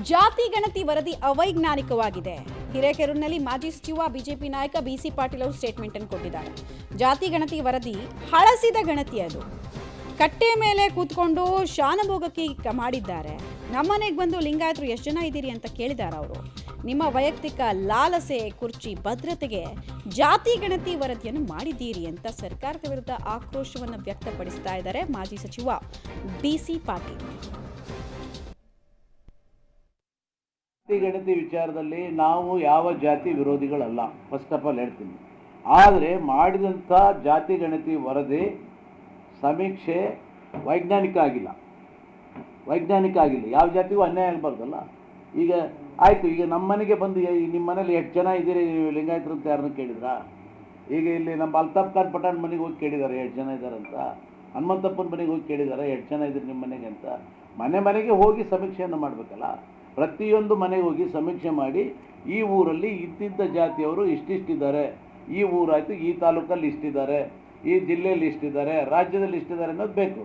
ಜಾತಿ ಗಣತಿ ವರದಿ ಅವೈಜ್ಞಾನಿಕವಾಗಿದೆ. ಹಿರೇಕೆರೂರಿನಲ್ಲಿ ಮಾಜಿ ಸಚಿವ ಬಿಜೆಪಿ ನಾಯಕ ಬಿಸಿ ಪಾಟೀಲ್ ಅವರು ಸ್ಟೇಟ್ಮೆಂಟ್ ಅನ್ನು ಕೊಟ್ಟಿದ್ದಾರೆ. ಜಾತಿ ಗಣತಿ ವರದಿ ಹಳಸಿದ ಗಣತಿ, ಅದು ಕಟ್ಟೆ ಮೇಲೆ ಕೂತ್ಕೊಂಡು ಶಾನಭೋಗಕ್ಕೆ ಮಾಡಿದ್ದಾರೆ. ನಮ್ಮನೆಗೆ ಬಂದು ಲಿಂಗಾಯತರು ಎಷ್ಟು ಜನ ಇದ್ದೀರಿ ಅಂತ ಕೇಳಿದ್ದಾರೆ ಅವರು. ನಿಮ್ಮ ವೈಯಕ್ತಿಕ ಲಾಲಸೆ, ಕುರ್ಚಿ ಭದ್ರತೆಗೆ ಜಾತಿ ಗಣತಿ ವರದಿಯನ್ನು ಮಾಡಿದ್ದೀರಿ ಅಂತ ಸರ್ಕಾರದ ವಿರುದ್ಧ ಆಕ್ರೋಶವನ್ನು ವ್ಯಕ್ತಪಡಿಸ್ತಾ ಇದ್ದಾರೆ ಮಾಜಿ ಸಚಿವ ಬಿಸಿ ಪಾಟೀಲ್. ಜಾತಿ ಗಣತಿ ವಿಚಾರದಲ್ಲಿ ನಾವು ಯಾವ ಜಾತಿ ವಿರೋಧಿಗಳಲ್ಲ, ಫಸ್ಟ್ ಆಫ್ ಆಲ್ ಹೇಳ್ತೀನಿ. ಆದರೆ ಮಾಡಿದಂಥ ಜಾತಿ ಗಣತಿ ವರದಿ ಸಮೀಕ್ಷೆ ವೈಜ್ಞಾನಿಕ ಆಗಿಲ್ಲ. ಯಾವ ಜಾತಿಗೂ ಅನ್ಯಾಯ ಆಗಬಾರ್ದಲ್ಲ. ಈಗ ಆಯಿತು, ಈಗ ನಮ್ಮ ಮನೆಗೆ ಬಂದು ನಿಮ್ಮ ಮನೇಲಿ ಎಷ್ಟು ಜನ ಇದ್ದೀರಿ ಲಿಂಗಾಯತರು ಅಂತ ಯಾರನ್ನ ಕೇಳಿದ್ರಾ? ಈಗ ಇಲ್ಲಿ ನಮ್ಮ ಅಲ್ತಾಫ್ ಖಾನ್ ಪಠಾಣ್ ಮನೆಗೆ ಹೋಗಿ ಕೇಳಿದ್ದಾರೆ ಎಷ್ಟು ಜನ ಇದ್ದಾರೆ ಅಂತ. ಹನುಮಂತಪ್ಪನ ಮನೆಗೆ ಹೋಗಿ ಕೇಳಿದ್ದಾರೆ ಎಷ್ಟು ಜನ ಇದ್ದೀರಿ ನಿಮ್ಮ ಮನೆಗೆ ಅಂತ. ಮನೆಗೆ ಹೋಗಿ ಸಮೀಕ್ಷೆಯನ್ನು ಮಾಡಬೇಕಲ್ಲ. ಪ್ರತಿಯೊಂದು ಮನೆಗೆ ಹೋಗಿ ಸಮೀಕ್ಷೆ ಮಾಡಿ ಈ ಊರಲ್ಲಿ ಇಂತಿಂಥ ಜಾತಿಯವರು ಇಷ್ಟಿಷ್ಟಿದ್ದಾರೆ, ಈ ಊರಾಯಿತು ಈ ತಾಲೂಕಲ್ಲಿ ಇಷ್ಟಿದ್ದಾರೆ, ಈ ಜಿಲ್ಲೆಯಲ್ಲಿ ಇಷ್ಟಿದ್ದಾರೆ, ರಾಜ್ಯದಲ್ಲಿ ಇಷ್ಟಿದ್ದಾರೆ ಅನ್ನೋದು ಬೇಕು.